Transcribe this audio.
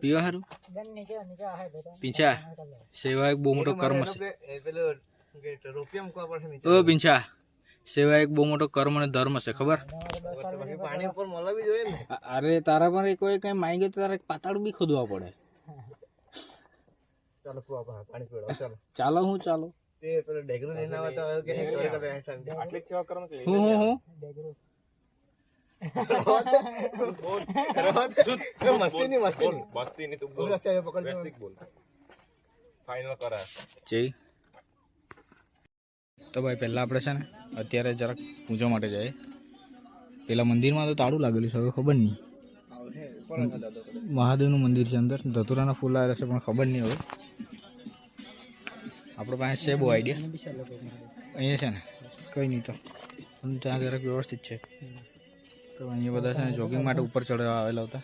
પીવા હારું પીંછા સેવા એક બહુ મોટો કર્મ છે ઓ પીંછા સેવા એક બહુ મોટો કર્મ અને ધર્મ છે ખબર અરે તારા પર કોઈ કઈ માંગે તો તારે પાતાળું બી ખોદવા પડે ચાલો હું ચાલો તો ભાઈ પહેલા આપણે છે ને અત્યારે જરાક પૂજા માટે જાય પેલા મંદિરમાં તો તાળું લાગેલું છે હવે ખબર નહીં મહાદેવનું મંદિર છે અંદર ધતુરાના ફૂલ આવ્યા છે પણ ખબર નહીં હવે આપણે પાસે છે બહુ આઈડિયા અહીંયા છે ને કંઈ નહીં તો ત્યાં જરાક વ્યવસ્થિત છે તો અહીંયા બધા છે ને જોગિંગ માટે ઉપર ચડવા આવેલા હતા